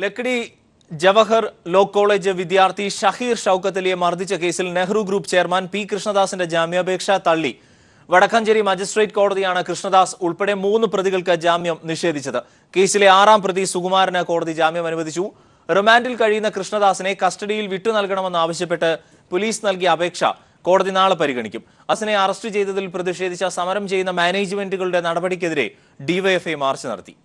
Lakkidi Jawahar law college വിദ്യാർത്ഥി ഷഹീർ ഷൌക്കത്ത് അലിയെ മർദ്ദിച്ച കേസിൽ നെഹ്റു ഗ്രൂപ്പ് ചെയർമാൻ പി കൃഷ്ണദാസിന്റെ ജാമ്യാപേക്ഷ തള്ളി. വടക്കാഞ്ചേരി മജിസ്ട്രേറ്റ് കോടതിയാണ് കൃഷ്ണദാസ് ഉൾപ്പെടെ 3 പ്രതികൾക്ക് ജാമ്യം നിഷേധിച്ചത്. കേസിലെ 6ാം പ്രതി സുകുമാരന് കോടതി ജാമ്യം അനുവദിച്ചു. റിമാൻഡിൽ കഴിയുന്ന കൃഷ്ണദാസിനെ കസ്റ്റഡിയിൽ വിട്ടു നൽകണമെന്നാവശ്യപ്പെട്ട് പോലീസ് നൽകിയ അപേക്ഷ കോടതി നാളെ പരിഗണിക്കും. അസിനെ അറസ്റ്റ് ചെയ്തതിൽ പ്രതിഷേധിച്ച സമരം ചെയ്യുന്ന മാനേജ്മെന്റുകളുടെ നടപടിക്കെതിരെ ഡിവൈഎഫ്ഐ മാർച്ച് നടത്തി.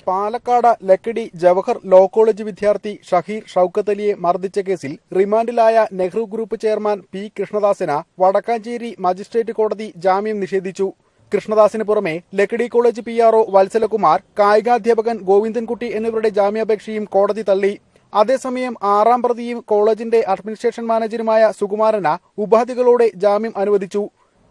പാലക്കാട് ലക്കിടി ജവഹർ ലോ കോളേജ് വിദ്യാർത്ഥി ഷഹീർ ഷൌക്കത്ത് അലിയെ മർദ്ദിച്ച കേസിൽ റിമാൻഡിലായ നെഹ്റു ഗ്രൂപ്പ് ചെയർമാൻ പി കൃഷ്ണദാസിന് വടക്കാഞ്ചേരി മജിസ്ട്രേറ്റ് കോടതി ജാമ്യം നിഷേധിച്ചു. കൃഷ്ണദാസിന് പുറമെ ലക്കിടി കോളേജ് PRO വത്സലകുമാർ, കായികാധ്യാപകൻ ഗോവിന്ദൻകുട്ടി എന്നിവരുടെ ജാമ്യാപേക്ഷയും കോടതി തള്ളി. അതേസമയം 6ാം പ്രതിയും കോളേജിന്റെ അഡ്മിനിസ്ട്രേഷൻ മാനേജരുമായ സുകുമാരന് ഉപാധികളോടെ ജാമ്യം അനുവദിച്ചു.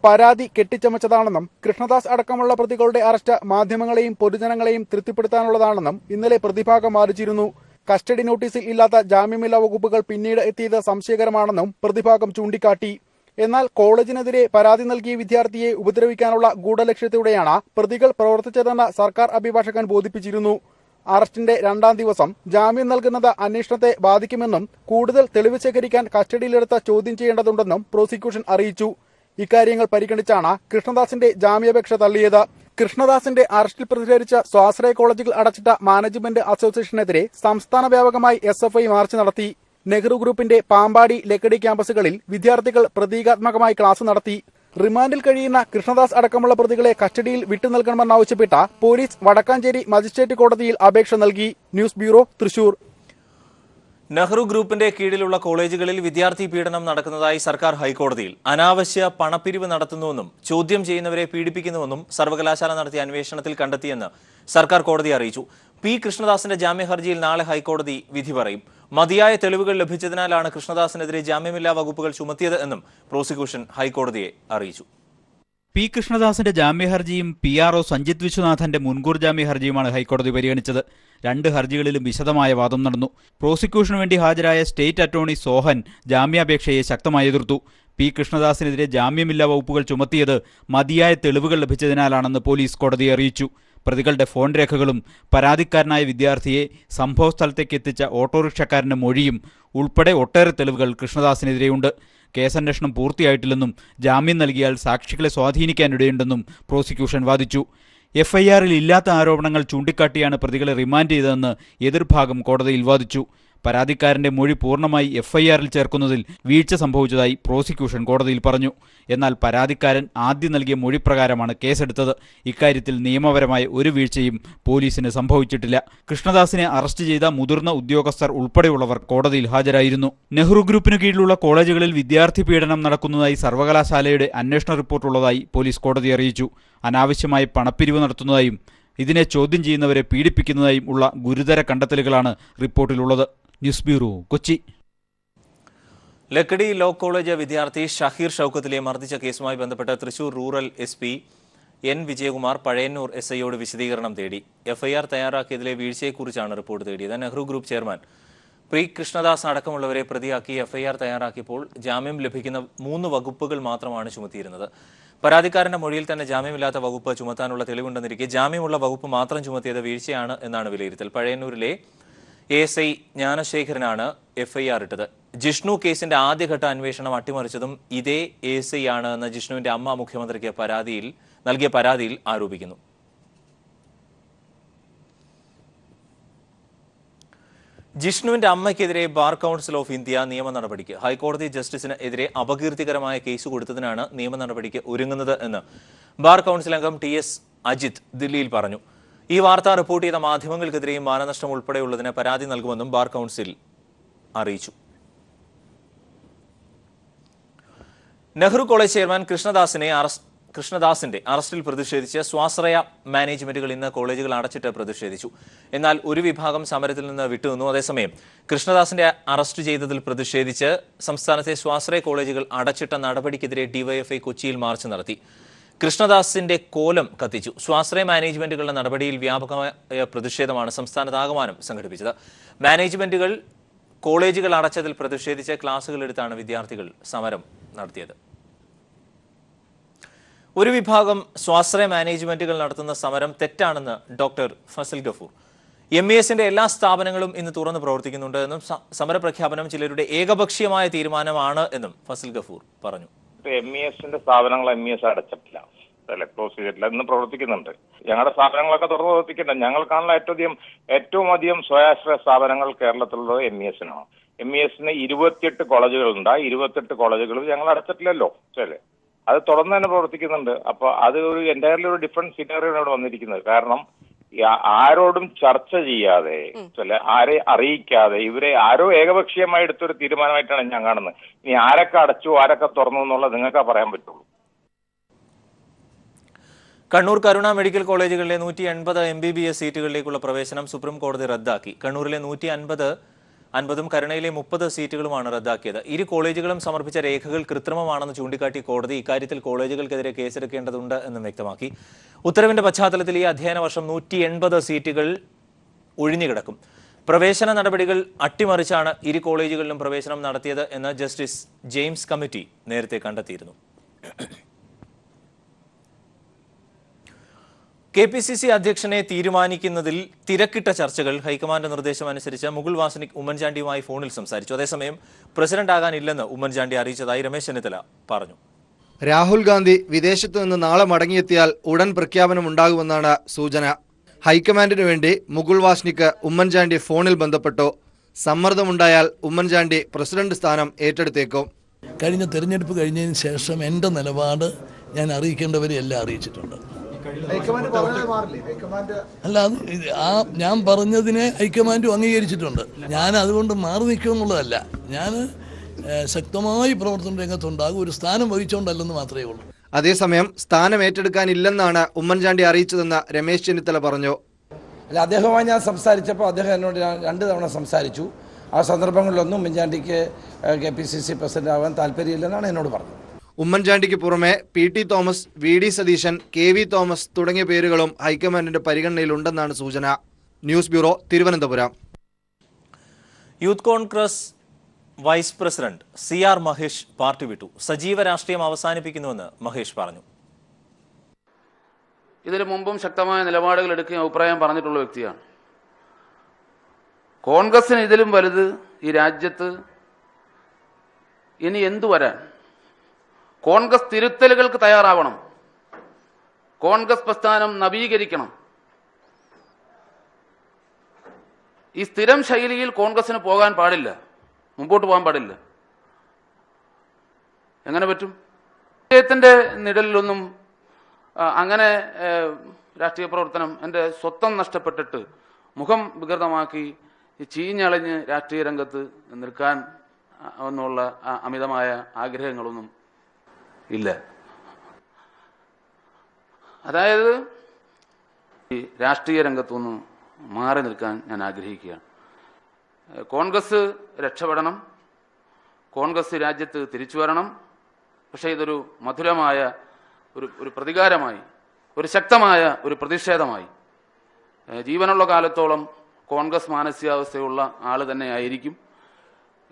പരാതി കെട്ടിച്ചമച്ചതാണെന്നും കൃഷ്ണദാസ് അടക്കമുള്ള പ്രതികളുടെ അറസ്റ്റ് മാധ്യമങ്ങളെയും പൊതുജനങ്ങളെയും തൃപ്തിപ്പെടുത്താനുള്ളതാണെന്നും ഇന്നലെ പ്രതിഭാഗം വാദിച്ചിരുന്നു. കസ്റ്റഡി നോട്ടീസിൽ ഇല്ലാത്ത ജാമ്യമില്ലാ വകുപ്പുകൾ പിന്നീട് എത്തിയത് സംശയകരമാണെന്നും പ്രതിഭാഗം ചൂണ്ടിക്കാട്ടി. എന്നാൽ കോളേജിനെതിരെ പരാതി നൽകിയ വിദ്യാർത്ഥിയെ ഉപദ്രവിക്കാനുള്ള ഗൂഢലക്ഷ്യത്തോടെയാണ് പ്രതികൾ പ്രവർത്തിച്ചതെന്ന് സർക്കാർ അഭിഭാഷകൻ ബോധിപ്പിച്ചിരുന്നു. അറസ്റ്റിന്റെ 2ാം ദിവസം ജാമ്യം നൽകുന്നത് അന്വേഷണത്തെ ബാധിക്കുമെന്നും കൂടുതൽ തെളിവ് ശേഖരിക്കാൻ കസ്റ്റഡിയിലെടുത്ത് ചോദ്യം ചെയ്യേണ്ടതുണ്ടെന്നും പ്രോസിക്യൂഷൻ അറിയിച്ചു. ഇക്കാര്യങ്ങൾ പരിഗണിച്ചാണ് കൃഷ്ണദാസിന്റെ ജാമ്യാപേക്ഷ തള്ളിയത്. കൃഷ്ണദാസിന്റെ അറസ്റ്റിൽ പ്രതിഷേധിച്ച് സ്വാശ്രയ കോളേജുകൾ അടച്ചിട്ട മാനേജ്മെന്റ് അസോസിയേഷനെതിരെ സംസ്ഥാന വ്യാപകമായി SFI മാർച്ച് നടത്തി. നെഹ്റു ഗ്രൂപ്പിന്റെ പാമ്പാടി ലക്കിടി ക്യാമ്പസുകളിൽ വിദ്യാർത്ഥികൾ പ്രതീകാത്മകമായി ക്ലാസ് നടത്തി. റിമാൻഡിൽ കഴിയുന്ന കൃഷ്ണദാസ് അടക്കമുള്ള പ്രതികളെ കസ്റ്റഡിയിൽ വിട്ടു നൽകണമെന്നാവശ്യപ്പെട്ട പോലീസ് വടക്കാഞ്ചേരി മജിസ്ട്രേറ്റ് കോടതിയിൽ അപേക്ഷ നൽകി. News bureau, Thrissur. നെഹ്റു ഗ്രൂപ്പിന്റെ കീഴിലുള്ള കോളേജുകളിൽ വിദ്യാർത്ഥി പീഡനം നടക്കുന്നതായി സർക്കാർ ഹൈക്കോടതിയിൽ. അനാവശ്യ പണപ്പിരിവ് നടത്തുന്നുവെന്നും ചോദ്യം ചെയ്യുന്നവരെ പീഡിപ്പിക്കുന്നുവെന്നും സർവകലാശാല നടത്തിയ അന്വേഷണത്തിൽ കണ്ടെത്തിയെന്ന് സർക്കാർ കോടതിയെ അറിയിച്ചു. പി കൃഷ്ണദാസിന്റെ ജാമ്യ ഹർജിയിൽ നാളെ ഹൈക്കോടതി വിധി പറയും. മതിയായ തെളിവുകൾ ലഭിച്ചതിനാലാണ് കൃഷ്ണദാസിനെതിരെ ജാമ്യമില്ലാ വകുപ്പുകൾ ചുമത്തിയത് എന്നും പ്രോസിക്യൂഷൻ ഹൈക്കോടതിയെ അറിയിച്ചു. പി കൃഷ്ണദാസിന്റെ ജാമ്യഹർജിയും PRO സഞ്ജിത് വിശ്വനാഥന്റെ മുൻകൂർ ജാമ്യഹർജിയുമാണ് ഹൈക്കോടതി പരിഗണിച്ചത്. 2 ഹർജികളിലും വിശദമായ വാദം നടന്നു. പ്രോസിക്യൂഷനു വേണ്ടി ഹാജരായ സ്റ്റേറ്റ് അറ്റോർണി സോഹൻ ജാമ്യാപേക്ഷയെ ശക്തമായി എതിർത്തു. പി കൃഷ്ണദാസിനെതിരെ ജാമ്യമില്ലാ വകുപ്പുകൾ ചുമത്തിയത് മതിയായ തെളിവുകൾ ലഭിച്ചതിനാലാണെന്ന് പോലീസ് കോടതിയെ അറിയിച്ചു. പ്രതികളുടെ ഫോൺ രേഖകളും പരാതിക്കാരനായ വിദ്യാർത്ഥിയെ സംഭവസ്ഥലത്തേക്ക് എത്തിച്ച ഓട്ടോറിക്ഷക്കാരന്റെ മൊഴിയും ഉൾപ്പെടെ ഒട്ടേറെ തെളിവുകൾ കൃഷ്ണദാസിനെതിരെയുണ്ട്. കേസന്വേഷണം പൂർത്തിയായിട്ടില്ലെന്നും ജാമ്യം നൽകിയാൽ സാക്ഷികളെ സ്വാധീനിക്കാനിടയുണ്ടെന്നും പ്രോസിക്യൂഷൻ വാദിച്ചു. FIR-ൽ ഇല്ലാത്ത ആരോപണങ്ങൾ ചൂണ്ടിക്കാട്ടിയാണ് പ്രതികളെ റിമാൻഡ് ചെയ്തതെന്ന് എതിർഭാഗം കോടതിയിൽ വാദിച്ചു. പരാതിക്കാരന്റെ മൊഴി പൂർണ്ണമായി FIR-ൽ ചേർക്കുന്നതിൽ വീഴ്ച സംഭവിച്ചതായി പ്രോസിക്യൂഷൻ കോടതിയിൽ പറഞ്ഞു. എന്നാൽ പരാതിക്കാരൻ ആദ്യം നൽകിയ മൊഴി പ്രകാരമാണ് കേസെടുത്തത്. ഇക്കാര്യത്തിൽ നിയമപരമായ ഒരു വീഴ്ചയും പോലീസിന് സംഭവിച്ചിട്ടില്ല. കൃഷ്ണദാസിനെ അറസ്റ്റ് ചെയ്ത മുതിർന്ന ഉദ്യോഗസ്ഥർ ഉൾപ്പെടെയുള്ളവർ കോടതിയിൽ ഹാജരായിരുന്നു. നെഹ്റു ഗ്രൂപ്പിന് കീഴിലുള്ള കോളേജുകളിൽ വിദ്യാർത്ഥി പീഡനം നടക്കുന്നതായി സർവകലാശാലയുടെ അന്വേഷണ റിപ്പോർട്ടുള്ളതായി പോലീസ് കോടതിയെ അറിയിച്ചു. അനാവശ്യമായി പണപ്പിരിവ് നടത്തുന്നതായും ഇതിനെ ചോദ്യം ചെയ്യുന്നവരെ പീഡിപ്പിക്കുന്നതായും ഉള്ള ഗുരുതര കണ്ടെത്തലുകളാണ് റിപ്പോർട്ടിലുള്ളത്. News bureau, Kochi. Lakkidi law college വിദ്യാർത്ഥി ഷഹീർ ഷൌക്കത്ത് അലിയെ മർദ്ദിച്ച കേസുമായി ബന്ധപ്പെട്ട് Thrissur rural SP N Vijayakumar Pazhayannur SIയോട് വിശദീകരണം തേടി. FIR തയ്യാറാക്കിയതിലെ വീഴ്ചയെക്കുറിച്ചാണ് റിപ്പോർട്ട് തേടിയത്. Nehru group chairman P Krishnadas അടക്കമുള്ളവരെ പ്രതിയാക്കി FIR തയ്യാറാക്കിയപ്പോൾ ജാമ്യം ലഭിക്കുന്ന 3 വകുപ്പുകൾ മാത്രമാണ് ചുമത്തിയിരുന്നത്. പരാതിക്കാരന്റെ മൊഴിയിൽ തന്നെ ജാമ്യമില്ലാത്ത വകുപ്പ് ചുമത്താനുള്ള തെളിവുണ്ടെന്നിരിക്കെ ജാമ്യമുള്ള വകുപ്പ് മാത്രം ചുമത്തിയത് വീഴ്ചയാണ് എന്നാണ് വിലയിരുത്തൽ. പഴയന്നൂരിലെ ASI ജ്ഞാനശേഖരനാണ് FIR ഇട്ടത്. ജിഷ്ണു കേസിന്റെ ആദ്യഘട്ട അന്വേഷണം അട്ടിമറിച്ചതും ഇതേ ASI ആണ് എന്ന് ജിഷ്ണുവിന്റെ അമ്മ മുഖ്യമന്ത്രിക്ക് നൽകിയ പരാതിയിൽ ആരോപിക്കുന്നു. ജിഷ്ണുവിന്റെ അമ്മയ്ക്കെതിരെ ബാർ കൗൺസിൽ ഓഫ് ഇന്ത്യ നിയമ നടപടിക്ക്. ഹൈക്കോടതി ജസ്റ്റിസിന് എതിരെ അപകീർത്തികരമായ കേസ് കൊടുത്തതിനാണ് നിയമ നടപടിക്ക് ഒരുങ്ങുന്നത് എന്ന് ബാർ കൗൺസിൽ അംഗം TS അജിത് ദില്ലിയിൽ പറഞ്ഞു. ഈ വാർത്ത റിപ്പോർട്ട് ചെയ്ത മാധ്യമങ്ങൾക്കെതിരെയും മാനനഷ്ടം ഉൾപ്പെടെയുള്ളതിന് പരാതി നൽകുമെന്നും ബാർ കൗൺസിൽ അറിയിച്ചു. നെഹ്റു കോളേജ് ചെയർമാൻ കൃഷ്ണദാസിന്റെ അറസ്റ്റിൽ പ്രതിഷേധിച്ച് സ്വാശ്രയ മാനേജ്മെന്റുകൾ ഇന്ന് കോളേജുകൾ അടച്ചിട്ട് പ്രതിഷേധിച്ചു. എന്നാൽ ഒരു വിഭാഗം സമരത്തിൽ നിന്ന് വിട്ടുനിന്നു. അതേസമയം കൃഷ്ണദാസിന്റെ അറസ്റ്റ് ചെയ്തതിൽ പ്രതിഷേധിച്ച് സംസ്ഥാനത്തെ സ്വാശ്രയ കോളേജുകൾ അടച്ചിട്ട നടപടിക്കെതിരെ ഡിവൈഎഫ്ഐ കൊച്ചിയിൽ മാർച്ച് നടത്തി. കൃഷ്ണദാസിന്റെ കോലം കത്തിച്ചു. സ്വാശ്രയ മാനേജ്മെന്റുകളുടെ നടപടിയിൽ വ്യാപകമായ പ്രതിഷേധമാണ് സംസ്ഥാനത്താകമാനം സംഘടിപ്പിച്ചത്. മാനേജ്മെന്റുകൾ കോളേജുകൾ അടച്ചതിൽ പ്രതിഷേധിച്ച് ക്ലാസുകൾ എടുത്താണ് വിദ്യാർത്ഥികൾ സമരം നടത്തിയത്. ഒരു വിഭാഗം സ്വാശ്രയ മാനേജ്മെന്റുകൾ നടത്തുന്ന സമരം തെറ്റാണെന്ന് ഡോക്ടർ ഫസൽ ഗഫൂർ. MESന്റെ എല്ലാ സ്ഥാപനങ്ങളും ഇന്ന് തുറന്ന് പ്രവർത്തിക്കുന്നുണ്ട് എന്നും സമരപ്രഖ്യാപനം ചിലരുടെ ഏകപക്ഷീയമായ തീരുമാനമാണ് എന്നും ഫസൽ ഗഫൂർ പറഞ്ഞു. MESന്റെ സ്ഥാപനങ്ങൾ MES അടച്ചിട്ടില്ല, ക്ലോസ് ചെയ്തിട്ടില്ല, ഇന്ന് പ്രവർത്തിക്കുന്നുണ്ട്. ഞങ്ങളുടെ സ്ഥാപനങ്ങളൊക്കെ തുറന്ന് പ്രവർത്തിക്കുന്നുണ്ട്. ഞങ്ങൾക്കാണല്ലോ ഏറ്റവും അധികം സ്വയാശ്രയ സ്ഥാപനങ്ങൾ കേരളത്തിലുള്ളത് MESനാണ്. MESന് 28 കോളേജുകളുണ്ട്. ആ 28 കോളേജുകൾ ഞങ്ങൾ അടച്ചിട്ടില്ലല്ലോ, ശരി, അത് തുറന്ന് തന്നെ പ്രവർത്തിക്കുന്നുണ്ട്. അപ്പൊ അത് ഒരു എൻ്റയർലി ഒരു ഡിഫറെന്റ് സിനാറിയാണ് ഇവിടെ വന്നിരിക്കുന്നത്. കാരണം ആരോടും ചർച്ച ചെയ്യാതെ, ആരെ അറിയിക്കാതെ, ഇവരെ ആരോ ഏകപക്ഷീയമായി എടുത്തൊരു തീരുമാനമായിട്ടാണ് ഞാൻ കാണുന്നത്. ഇനി ആരൊക്കെ അടച്ചു ആരൊക്കെ തുറന്നു എന്നുള്ളത് നിങ്ങൾക്ക് പറയാൻ പറ്റുള്ളൂ. കണ്ണൂർ കരുണ മെഡിക്കൽ കോളേജുകളിലെ 180 MBBS സീറ്റുകളിലേക്കുള്ള പ്രവേശനം സുപ്രീം കോടതി റദ്ദാക്കി. കണ്ണൂരിലെ 150 കരുണയിലെ 30 സീറ്റുകളുമാണ് റദ്ദാക്കിയത്. ഇരു കോളേജുകളും സമർപ്പിച്ച രേഖകൾ കൃത്രിമമാണെന്ന് ചൂണ്ടിക്കാട്ടി കോടതി ഇക്കാര്യത്തിൽ കോളേജുകൾക്കെതിരെ കേസെടുക്കേണ്ടതുണ്ട് എന്നും വ്യക്തമാക്കി. ഉത്തരവിന്റെ പശ്ചാത്തലത്തിൽ ഈ അധ്യയന വർഷം 180 സീറ്റുകൾ ഒഴിഞ്ഞുകിടക്കും. പ്രവേശന നടപടികൾ അട്ടിമറിച്ചാണ് ഇരു കോളേജുകളിലും പ്രവേശനം നടത്തിയത് എന്ന് ജസ്റ്റിസ് ജെയിംസ് കമ്മിറ്റി നേരത്തെ കണ്ടെത്തിയിരുന്നു. KPCC അധ്യക്ഷനെ തീരുമാനിക്കുന്നതിൽ തിരക്കിട്ട ചർച്ചകൾ ഹൈക്കമാൻഡ് നിർദ്ദേശം അനുസരിച്ച് മുകുൾ വാസനിക് ഉമ്മൻചാണ്ടിയുമായി ഫോണിൽ സംസാരിച്ചു. അതേസമയം പ്രസിഡന്റ് ആകാനില്ലെന്ന് ഉമ്മൻചാണ്ടി അറിയിച്ചതായി രമേശ് ചെന്നിത്തല പറഞ്ഞു. രാഹുൽ ഗാന്ധി വിദേശത്തു നിന്ന് നാളെ മടങ്ങിയെത്തിയാൽ ഉടൻ പ്രഖ്യാപനമുണ്ടാകുമെന്നാണ് സൂചന. ഹൈക്കമാൻഡിനു വേണ്ടി മുകുൾ വാസ്നിക് ഉമ്മൻചാണ്ടി ഫോണിൽ ബന്ധപ്പെട്ടു. സമ്മർദ്ദമുണ്ടായാൽ ഉമ്മൻചാണ്ടി പ്രസിഡന്റ് സ്ഥാനം ഏറ്റെടുത്തേക്കും. കഴിഞ്ഞ തെരഞ്ഞെടുപ്പ് കഴിഞ്ഞതിന് ശേഷം എൻ്റെ നിലപാട് ഞാൻ അറിയിക്കേണ്ടവരെ എല്ലാം അറിയിച്ചിട്ടുണ്ട്. അല്ല, ഞാൻ പറഞ്ഞതിനെ ഹൈക്കമാൻഡും അംഗീകരിച്ചിട്ടുണ്ട്. ഞാൻ അതുകൊണ്ട് മാറി നിൽക്കുമെന്നുള്ളതല്ല, ഞാൻ ശക്തമായി പ്രവർത്തന രംഗത്തുണ്ടാകും. ഒരു സ്ഥാനം വഹിച്ചുകൊണ്ടല്ലെന്ന് മാത്രമേ ഉള്ളൂ. അതേസമയം സ്ഥാനം ഏറ്റെടുക്കാനില്ലെന്നാണ് ഉമ്മൻചാണ്ടി അറിയിച്ചതെന്ന് രമേശ് ചെന്നിത്തല പറഞ്ഞു. അല്ല, അദ്ദേഹവുമായി ഞാൻ സംസാരിച്ചപ്പോൾ അദ്ദേഹം എന്നോട് 2 തവണ സംസാരിച്ചു. ആ സന്ദർഭങ്ങളിലൊന്നും ഉമ്മൻചാണ്ടിക്ക് KPCC പ്രസിഡന്റ് ആവാൻ താല്പര്യമില്ലെന്നാണ് എന്നോട് പറഞ്ഞത്. ഉമ്മൻചാണ്ടിക്ക് പുറമെ PT Thomas, VD Satheesan, KV Thomas തുടങ്ങിയ പേരുകളും ഹൈക്കമാൻഡിന്റെ പരിഗണനയിലുണ്ടെന്നാണ് സൂചന. News bureau, Thiruvananthapuram. Youth Congress vice president CR Mahesh party വിട്ടു. സജീവ രാഷ്ട്രീയം അവസാനിപ്പിക്കുന്നുവെന്ന് മഹേഷ് പറഞ്ഞു. ഇതിനു മുമ്പും ശക്തമായ നിലപാടുകൾ എടുക്കുകയും അഭിപ്രായം പറഞ്ഞിട്ടുള്ള വ്യക്തിയാണ്. കോൺഗ്രസിന് ഇതിലും വലുത് ഈ രാജ്യത്ത് ഇനി എന്തു വരാൻ? കോൺഗ്രസ് തിരുത്തലുകൾക്ക് തയ്യാറാവണം. കോൺഗ്രസ് പ്രസ്ഥാനം നവീകരിക്കണം. ഈ സ്ഥിരം ശൈലിയിൽ കോൺഗ്രസിന് പോകാൻ പാടില്ല, മുമ്പോട്ട് പോകാൻ പാടില്ല. എങ്ങനെ പറ്റും? രാഷ്ട്രീയത്തിന്റെ നിഴലിലൊന്നും അങ്ങനെ രാഷ്ട്രീയ പ്രവർത്തനം, എൻ്റെ സ്വത്വം നഷ്ടപ്പെട്ടിട്ട് മുഖം വികൃതമാക്കി ചീഞ്ഞളഞ്ഞ് രാഷ്ട്രീയ രംഗത്ത് നിൽക്കാൻ എന്നുള്ള അമിതമായ ആഗ്രഹങ്ങളൊന്നും ഇല്ല. അതായത് ഈ രാഷ്ട്രീയ രംഗത്തുനിന്ന് മാറി നിൽക്കാൻ ഞാൻ ആഗ്രഹിക്കുകയാണ്. കോൺഗ്രസ് രക്ഷപ്പെടണം, കോൺഗ്രസ് രാജ്യത്ത് തിരിച്ചു വരണം. പക്ഷേ ഇതൊരു മധുരമായ ഒരു പ്രതികാരമായി, ഒരു ശക്തമായ ഒരു പ്രതിഷേധമായി ജീവനുള്ള കാലത്തോളം കോൺഗ്രസ് മാനസികാവസ്ഥയുള്ള ആൾ തന്നെ ആയിരിക്കും.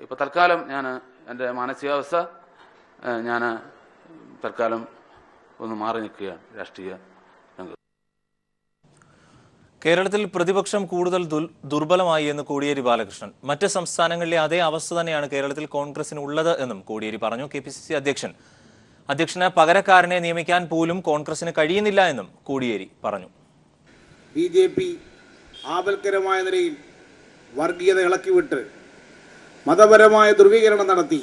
ഇപ്പോൾ തൽക്കാലം ഞാൻ എൻ്റെ മാനസികാവസ്ഥ ഞാൻ തൽക്കാലം ഒന്ന് മാറി നിൽക്കുകയാണ് രാഷ്ട്രീയ രംഗത്ത്. കേരളത്തിൽ പ്രതിപക്ഷം കൂടുതൽ ദുർബലമായി എന്ന് കോടിയേരി ബാലകൃഷ്ണൻ. മറ്റ് സംസ്ഥാനങ്ങളിലെ അതേ അവസ്ഥ തന്നെയാണ് കേരളത്തിൽ കോൺഗ്രസിന് ഉള്ളത് എന്നും കോടിയേരി പറഞ്ഞു. KPCC അധ്യക്ഷന് പകരക്കാരനെ നിയമിക്കാൻ പോലും കോൺഗ്രസിന് കഴിയുന്നില്ല എന്നും കോടിയേരി പറഞ്ഞു. BJP ആപൽക്കരമായ നിലയിൽ വർഗീയത ഇളക്കിവിട്ട് മതപരമായ ധ്രുവീകരണം നടത്തി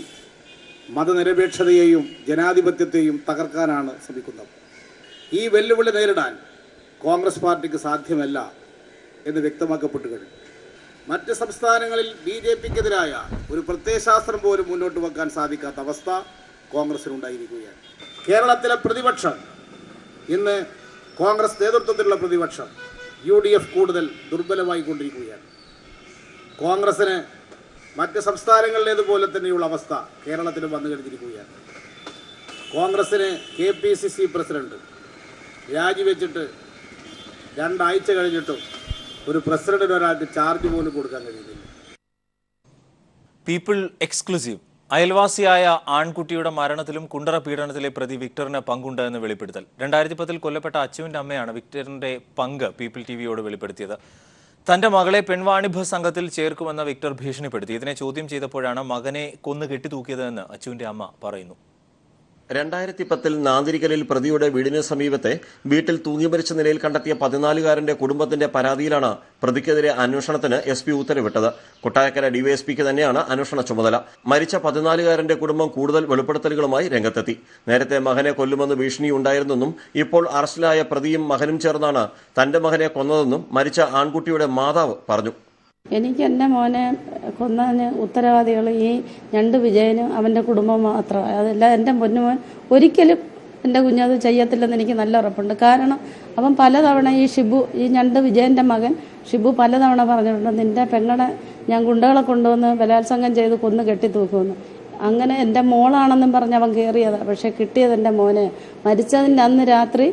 മതനിരപേക്ഷതയെയും ജനാധിപത്യത്തെയും തകർക്കാനാണ് ശ്രമിക്കുന്നത്. ഈ വെല്ലുവിളി നേരിടാൻ കോൺഗ്രസ് പാർട്ടിക്ക് സാധ്യമല്ല എന്ന് വ്യക്തമാക്കപ്പെട്ടു കഴിഞ്ഞു. മറ്റ് സംസ്ഥാനങ്ങളിൽ BJPക്കെതിരായ ഒരു പ്രത്യയശാസ്ത്രം പോലും മുന്നോട്ട് വെക്കാൻ സാധിക്കാത്ത അവസ്ഥ കോൺഗ്രസിനുണ്ടായിരിക്കുകയാണ്. കേരളത്തിലെ പ്രതിപക്ഷം ഇന്ന് കോൺഗ്രസ് നേതൃത്വത്തിലുള്ള പ്രതിപക്ഷം UDF കൂടുതൽ ദുർബലമായി കൊണ്ടിരിക്കുകയാണ്. കോൺഗ്രസിന് മറ്റ് സംസ്ഥാനങ്ങളിലേതുപോലെ തന്നെയുള്ള അവസ്ഥ കേരളത്തിലും വന്നു കഴിഞ്ഞിരിക്കുകയാണ്. കോൺഗ്രസിന് KPCC പ്രസിഡന്റ് രാജിവെച്ചിട്ട് 2 ആഴ്ച കഴിഞ്ഞിട്ടും ഒരു പ്രസിഡന്റിന് ഒരാൾക്ക് ചാർജ് പോലും കൊടുക്കാൻ കഴിയുന്നില്ല. People exclusive. അയൽവാസിയായ ആൺകുട്ടിയുടെ മരണത്തിലും കുണ്ടറ പീഡനത്തിലെ പ്രതി വിക്ടറിന് പങ്കുണ്ട് എന്ന് വെളിപ്പെടുത്തൽ. 2010 കൊല്ലപ്പെട്ട അച്ചുവിന്റെ അമ്മയാണ് വിക്ടറിന്റെ പങ്ക് പീപ്പിൾ TVയോട് വെളിപ്പെടുത്തിയത്. തന്റെ മകളെ പെൺവാണിഭ സംഘത്തിൽ ചേർക്കുമെന്ന വിക്ടർ ഭീഷണിപ്പെടുത്തി. ഇതിനെ ചോദ്യം ചെയ്തപ്പോഴാണ് മകനെ കൊന്നു കെട്ടിത്തൂക്കിയതെന്ന് അച്ചുവിന്റെ അമ്മ പറയുന്നു. 2010 നാന്തിരിക്കലിൽ പ്രതിയുടെ വീടിന് സമീപത്തെ വീട്ടിൽ തൂങ്ങിമരിച്ച നിലയിൽ കണ്ടെത്തിയ 14-കാരന്റെ കുടുംബത്തിന്റെ പരാതിയിലാണ് പ്രതിക്കെതിരെ അന്വേഷണത്തിന് SP ഉത്തരവിട്ടത്. കൊട്ടാരക്കര ഡിവൈഎസ്പിക്ക് തന്നെയാണ് അന്വേഷണ ചുമതല. മരിച്ച 14-കാരന്റെ കുടുംബം കൂടുതൽ വെളിപ്പെടുത്തലുകളുമായി രംഗത്തെത്തി. നേരത്തെ മകനെ കൊല്ലുമെന്ന് ഭീഷണിയുണ്ടായിരുന്നെന്നും ഇപ്പോൾ അറസ്റ്റിലായ പ്രതിയും മകനും ചേർന്നാണ് തന്റെ മകനെ കൊന്നതെന്നും മരിച്ച ആൺകുട്ടിയുടെ മാതാവ് പറഞ്ഞു. എനിക്ക് എൻ്റെ മോനെ കൊന്നതിന് ഉത്തരവാദികൾ ഈ ഞണ്ട് വിജയനും അവൻ്റെ കുടുംബം മാത്രമാണ്. അതല്ല എൻ്റെ പൊന്നുമോൻ ഒരിക്കലും എൻ്റെ കുഞ്ഞത് ചെയ്യത്തില്ലെന്ന് എനിക്ക് നല്ല ഉറപ്പുണ്ട്. കാരണം അവൻ പലതവണ ഈ ഞണ്ട് വിജയൻ്റെ മകൻ ഷിബു പലതവണ പറഞ്ഞിട്ടുണ്ട്, നിൻ്റെ പെങ്ങളെ ഞാൻ ഗുണ്ടകളെ കൊണ്ടുവന്ന് ബലാത്സംഗം ചെയ്ത് കൊന്ന് കെട്ടിത്തൂക്കുമെന്ന്. അങ്ങനെ എൻ്റെ മോളാണെന്നും പറഞ്ഞ് അവൻ കയറിയതാണ്. പക്ഷേ കിട്ടിയത് എൻ്റെ മോനെ. മരിച്ചതിൻ്റെ അന്ന് രാത്രി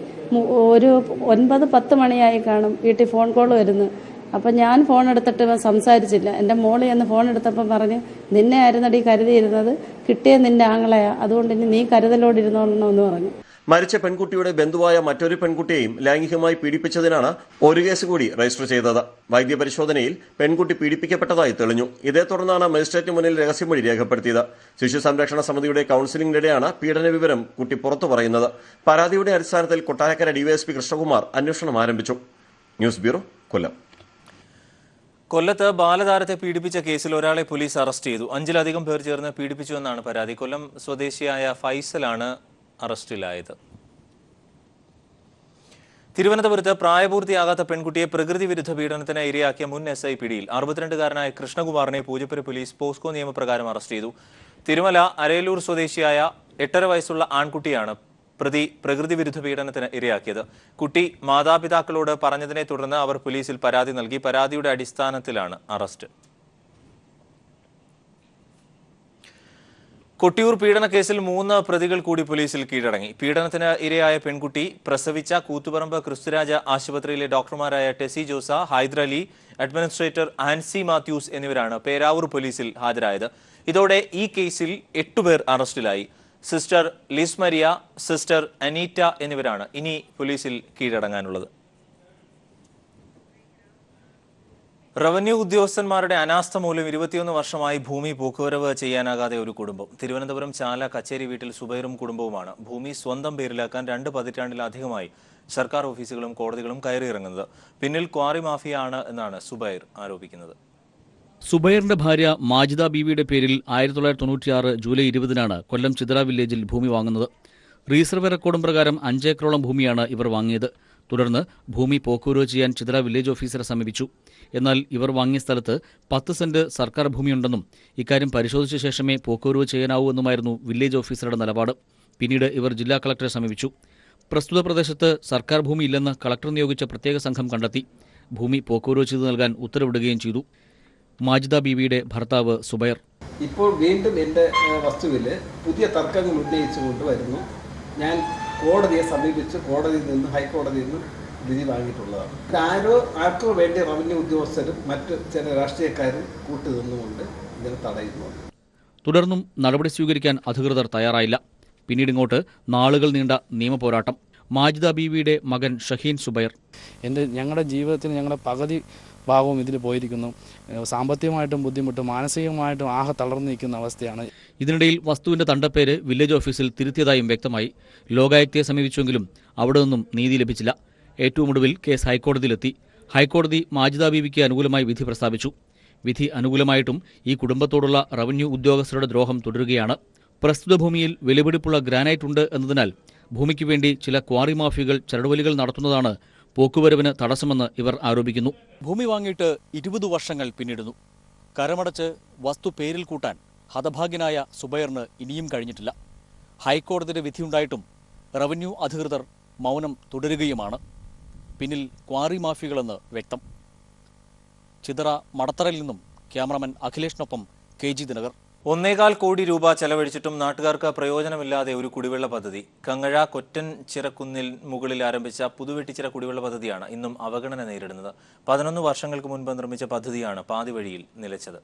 ഒരു 9-10 മണിയായി കാണും. വീട്ടിൽ ഫോൺ കോൾ വരുന്നു. അപ്പം ഞാൻ ഫോൺ എടുത്തിട്ട് സംസാരിച്ചില്ല. എൻ്റെ മോളി എന്ന് ഫോൺ എടുത്തപ്പം പറഞ്ഞ്, നിന്നെ ആയിരുന്നടി കരുതിയിരുന്നത്, കിട്ടിയ നിന്റെ ആങ്ങളെയാ, അതുകൊണ്ട് ഇനി നീ കരുതലോടിരുന്നോളണമെന്ന് പറഞ്ഞു. മരിച്ച പെൺകുട്ടിയുടെ ബന്ധുവായ മറ്റൊരു പെൺകുട്ടിയെയും ലൈംഗികമായി പീഡിപ്പിച്ചതിനാണ് ഒരു കേസ് കൂടി രജിസ്റ്റർ ചെയ്തത്. വൈദ്യപരിശോധനയിൽ പെൺകുട്ടി പീഡിപ്പിക്കപ്പെട്ടതായി തെളിഞ്ഞു. ഇതേ തുടർന്നാണ് മജിസ്ട്രേറ്റിന് മുന്നിൽ രഹസ്യമൊഴി രേഖപ്പെടുത്തിയത്. ശിശു സംരക്ഷണ സമിതിയുടെ കൌൺസിലിംഗിനിടെയാണ് പീഡന വിവരം കുട്ടി പുറത്തു പറയുന്നത്. പരാതിയുടെ അടിസ്ഥാനത്തിൽ കൊട്ടാരക്കര ഡിവൈഎസ്പി കൃഷ്ണകുമാർ അന്വേഷണം ആരംഭിച്ചു. ന്യൂസ് ബ്യൂറോ, കൊല്ലം. കൊല്ലത്ത് ബാലതാരത്തെ പീഡിപ്പിച്ച കേസിൽ ഒരാളെ പോലീസ് അറസ്റ്റ് ചെയ്തു. 5-ലധികം പേർ ചേർന്ന് പീഡിപ്പിച്ചുവെന്നാണ് പരാതി. കൊല്ലം സ്വദേശിയായ ഫൈസലാണ് അറസ്റ്റിലായത്. തിരുവനന്തപുരത്ത് പ്രായപൂർത്തിയാകാത്ത പെൺകുട്ടിയെ പ്രകൃതി വിരുദ്ധ പീഡനത്തിന് ഇരയാക്കിയ മുൻ SI പിടിയിൽ. 62-കാരനായ കൃഷ്ണകുമാറിനെ പൂജപ്പുര പോലീസ് പോസ്കോ നിയമപ്രകാരം അറസ്റ്റ് ചെയ്തു. തിരുമല അരയലൂർ സ്വദേശിയായ 8.5 വയസ്സുള്ള ആൺകുട്ടിയാണ് പ്രതി പ്രകൃതി വിരുദ്ധ പീഡനത്തിന് ഇരയാക്കിയത്. കുട്ടി മാതാപിതാക്കളോട് പറഞ്ഞതിനെ തുടർന്ന് അവർ പോലീസിൽ പരാതി നൽകി. പരാതിയുടെ അടിസ്ഥാനത്തിലാണ് അറസ്റ്റ്. കൊട്ടിയൂർ പീഡനക്കേസിൽ 3 പ്രതികൾ കൂടി പോലീസിൽ കീഴടങ്ങി. പീഡനത്തിന് ഇരയായ പെൺകുട്ടി പ്രസവിച്ച കൂത്തുപറമ്പ് ക്രിസ്തുരാജ ആശുപത്രിയിലെ ഡോക്ടർമാരായ ടെസി ജോസ, ഹൈദരലി, അഡ്മിനിസ്ട്രേറ്റർ ആൻസി മാത്യൂസ് എന്നിവരാണ് പേരാവൂർ പോലീസിൽ ഹാജരായത്. ഇതോടെ ഈ കേസിൽ 8 പേർ അറസ്റ്റിലായി. സിസ്റ്റർ ലിസ് മരിയ, സിസ്റ്റർ അനീറ്റ എന്നിവരാണ് ഇനി പോലീസിൽ കീഴടങ്ങാനുള്ളത്. റവന്യൂ ഉദ്യോഗസ്ഥന്മാരുടെ അനാസ്ഥ മൂലം 21 വർഷമായി ഭൂമി പോക്കുവരവ് ചെയ്യാനാകാതെ ഒരു കുടുംബം. തിരുവനന്തപുരം ചാല കച്ചേരി വീട്ടിൽ സുബൈറും കുടുംബവുമാണ് ഭൂമി സ്വന്തം പേരിലാക്കാൻ 2 പതിറ്റാണ്ടിലധികമായി സർക്കാർ ഓഫീസുകളും കോടതികളും കയറിയിറങ്ങുന്നത്. പിന്നിൽ ക്വാറി മാഫിയ ആണ് എന്നാണ് സുബൈർ ആരോപിക്കുന്നത്. സുബൈറിന്റെ ഭാര്യ മാജിദ ബീവിയുടെ പേരിൽ 1996 ജൂലൈ 20-നാണ് കൊല്ലം ചിതറ വില്ലേജിൽ ഭൂമി വാങ്ങുന്നത്. റീസർവേ റെക്കോർഡും പ്രകാരം 5 ഏക്കറോളം ഭൂമിയാണ് ഇവർ വാങ്ങിയത്. തുടർന്ന് ഭൂമി പോക്കുവരവ് ചെയ്യാൻ ചിതറ വില്ലേജ് ഓഫീസറെ സമീപിച്ചു. എന്നാൽ ഇവർ വാങ്ങിയ സ്ഥലത്ത് 10 സെന്റ് സർക്കാർ ഭൂമിയുണ്ടെന്നും ഇക്കാര്യം പരിശോധിച്ച ശേഷമേ പോക്കുവരവ് ചെയ്യാനാവൂ എന്നുമായിരുന്നു വില്ലേജ് ഓഫീസറുടെ നിലപാട്. പിന്നീട് ഇവർ ജില്ലാ കളക്ടറെ സമീപിച്ചു. പ്രസ്തുത പ്രദേശത്ത് സർക്കാർ ഭൂമി ഇല്ലെന്ന് കളക്ടർ നിയോഗിച്ച പ്രത്യേക സംഘം കണ്ടെത്തി. ഭൂമി പോക്കുവരവ് ചെയ്തു നൽകാൻ ഉത്തരവിടുകയും ചെയ്തു. മാജിദ ബീവിയുടെ ഭർത്താവ് സുബൈർ: ഇപ്പോൾ വീണ്ടും എൻ്റെ വസ്തുവിൽ പുതിയ തർക്കങ്ങൾ ഉന്നയിച്ചുകൊണ്ട് വരുന്നു. ഞാൻ കോടതിയെ സമീപിച്ച് കോടതിയിൽ നിന്ന് ഹൈക്കോടതിയിൽ നിന്ന് വിധി വാങ്ങിയിട്ടുള്ളതാണ്. ആർക്കോ വേണ്ടി റവന്യൂ ഉദ്യോഗസ്ഥരും മറ്റ് ചില രാഷ്ട്രീയക്കാരും കൂട്ടുനിന്നുകൊണ്ട് ഇതിനെ തടയുന്നു. തുടർന്നും നടപടി സ്വീകരിക്കാൻ അധികൃതർ തയ്യാറായില്ല. പിന്നീടിങ്ങോട്ട് നാളുകൾ നീണ്ട നിയമപോരാട്ടം. മാജിദ ബീവിയുടെ മകൻ ഷഹീൻ സുബൈർ: ഞങ്ങളുടെ ജീവിതത്തിൽ ഞങ്ങളുടെ പകുതി ഭാഗവും ഇതിൽ പോയിരിക്കുന്നു. സാമ്പത്തികമായിട്ടും ബുദ്ധിമുട്ടും മാനസികമായിട്ടും ആകെ തളർന്നു നിൽക്കുന്ന അവസ്ഥയാണ്. ഇതിനിടയിൽ വസ്തുവിന്റെ തണ്ടപ്പേര് വില്ലേജ് ഓഫീസിൽ തിരുത്തിയതായും വ്യക്തമായി. ലോകായുക്തയെ സമീപിച്ചെങ്കിലും അവിടെ നിന്നും നീതി ലഭിച്ചില്ല. ഏറ്റവും ഒടുവിൽ കേസ് ഹൈക്കോടതിയിലെത്തി. ഹൈക്കോടതി മാജിദ ബീവിക്ക് അനുകൂലമായി വിധി പ്രസ്താവിച്ചു. വിധി അനുകൂലമായിട്ടും ഈ കുടുംബത്തോടുള്ള റവന്യൂ ഉദ്യോഗസ്ഥരുടെ ദ്രോഹം തുടരുകയാണ്. പ്രസ്തുത ഭൂമിയിൽ വിലപിടിപ്പുള്ള ഗ്രാനൈറ്റ് ഉണ്ട് എന്നതിനാൽ ഭൂമിക്ക് വേണ്ടി ചില ക്വാറി മാഫിയകൾ ചരടുവലികൾ നടത്തുന്നതാണ് പോക്കുവരവിന് തടസ്സമെന്ന് ഇവർ ആരോപിക്കുന്നു. ഭൂമി വാങ്ങിയിട്ട് 20 വർഷങ്ങൾ പിന്നിടുന്നു. കരമടച്ച് വസ്തു പേരിൽ കൂട്ടാൻ ഹതഭാഗ്യനായ സുബൈറിന് ഇനിയും കഴിഞ്ഞിട്ടില്ല. ഹൈക്കോടതിയുടെ വിധിയുണ്ടായിട്ടും റവന്യൂ അധികൃതർ മൗനം തുടരുകയുമാണ്. പിന്നിൽ ക്വാറി മാഫിയകളെന്ന് വ്യക്തം. ചിതറ മടത്തറയിൽ നിന്നും ക്യാമറമാൻ അഖിലേഷിനൊപ്പം KG ദിനകർ. 1.25 കോടി രൂപ ചെലവഴിച്ചിട്ടും നാട്ടുകാർക്ക് പ്രയോജനമില്ലാതെ ഒരു കുടിവെള്ള പദ്ധതി. കങ്ങഴ കൊറ്റൻ ചിറക്കുന്നിൽ മുകളിൽ ആരംഭിച്ച പുതുവെട്ടിച്ചിറ കുടിവെള്ള പദ്ധതിയാണ് ഇന്നും അവഗണന നേരിടുന്നത്. 11 വർഷങ്ങൾക്ക് മുൻപ് നിർമ്മിച്ച പദ്ധതിയാണ് പാതി വഴിയിൽ നിലച്ചത്.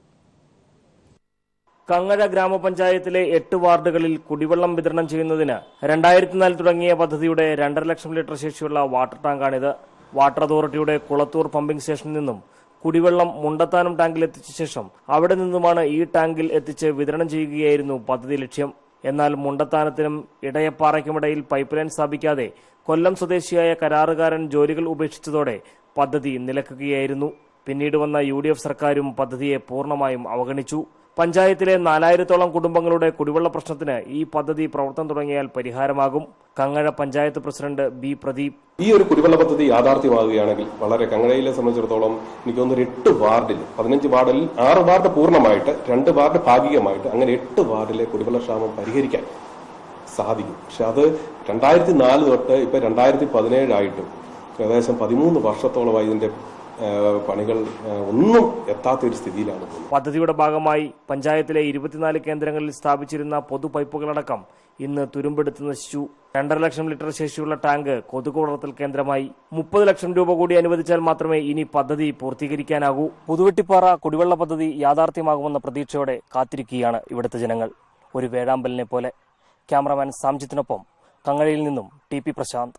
കങ്ങഴ ഗ്രാമപഞ്ചായത്തിലെ 8 വാർഡുകളിൽ കുടിവെള്ളം വിതരണം ചെയ്യുന്നതിന് 2004 തുടങ്ങിയ പദ്ധതിയുടെ 2.5 ലക്ഷം ലിറ്റർ ശേഷിയുള്ള വാട്ടർ ടാങ്കാണിത്. വാട്ടർ അതോറിറ്റിയുടെ കുളത്തൂർ പമ്പിംഗ് സ്റ്റേഷനിൽ നിന്നും കുടിവെള്ളം മുണ്ടത്താനം ടാങ്കിൽ എത്തിച്ച ശേഷം അവിടെ നിന്നുമാണ് ഈ ടാങ്കിൽ എത്തിച്ച് വിതരണം ചെയ്യുകയായിരുന്നു പദ്ധതി ലക്ഷ്യം. എന്നാൽ മുണ്ടത്താനത്തിനും ഇടയപ്പാറയ്ക്കുമിടയിൽ പൈപ്പ് ലൈൻ സ്ഥാപിക്കാതെ കൊല്ലം സ്വദേശിയായ കരാറുകാരൻ ജോലികൾ ഉപേക്ഷിച്ചതോടെ പദ്ധതി നിലക്കുകയായിരുന്നു. പിന്നീട് വന്ന UDF സർക്കാരും പദ്ധതിയെ പൂർണ്ണമായും അവഗണിച്ചു. പഞ്ചായത്തിലെ 4000-ഓളം കുടുംബങ്ങളുടെ കുടിവെള്ള പ്രശ്നത്തിന് ഈ പദ്ധതി പ്രവർത്തനം തുടങ്ങിയാൽ പരിഹാരമാകും. Kangazha panchayat president B. പ്രദീപ്: ഈ ഒരു കുടിവെള്ള പദ്ധതി യാഥാർത്ഥ്യമാകുകയാണെങ്കിൽ വളരെ കങ്ങഴയിലെ സംബന്ധിച്ചിടത്തോളം എനിക്ക് തോന്നുന്നു 8 വാർഡിൽ 15 വാർഡിൽ 6 വാർഡ് പൂർണ്ണമായിട്ട് 2 വാർഡ് ഭാഗികമായിട്ട് അങ്ങനെ 8 വാർഡിലെ കുടിവെള്ള ക്ഷാമം പരിഹരിക്കാൻ സാധിക്കും. പക്ഷെ അത് 2004 തൊട്ട് ഇപ്പൊ 2017 ആയിട്ടും ഏകദേശം 13 വർഷത്തോളമായി ഇതിന്റെ പണികൾ ഒന്നും എത്താത്തൊരു സ്ഥിതിയിലാണ്. പദ്ധതിയുടെ ഭാഗമായി പഞ്ചായത്തിലെ 24 കേന്ദ്രങ്ങളിൽ സ്ഥാപിച്ചിരുന്ന പൊതു പൈപ്പുകളടക്കം ഇന്ന് തുരുമ്പെടുത്ത് നശിച്ചു. 2.5 ലക്ഷം ലിറ്റർ ശേഷിയുള്ള ടാങ്ക് കൊതുക് വളർത്തൽ കേന്ദ്രമായി. 30 ലക്ഷം രൂപ കൂടി അനുവദിച്ചാൽ മാത്രമേ ഇനി പദ്ധതി പൂർത്തീകരിക്കാനാകൂ. പുതുവെട്ടിപ്പാറ കുടിവെള്ള പദ്ധതി യാഥാർത്ഥ്യമാകുമെന്ന പ്രതീക്ഷയോടെ കാത്തിരിക്കുകയാണ് ഇവിടുത്തെ ജനങ്ങൾ. ഒരു വേഴാമ്പലിനെ പോലെ. ക്യാമറാമാൻ സാംജിത്തിനൊപ്പം കങ്ങഴയിൽ നിന്നും TP പ്രശാന്ത്.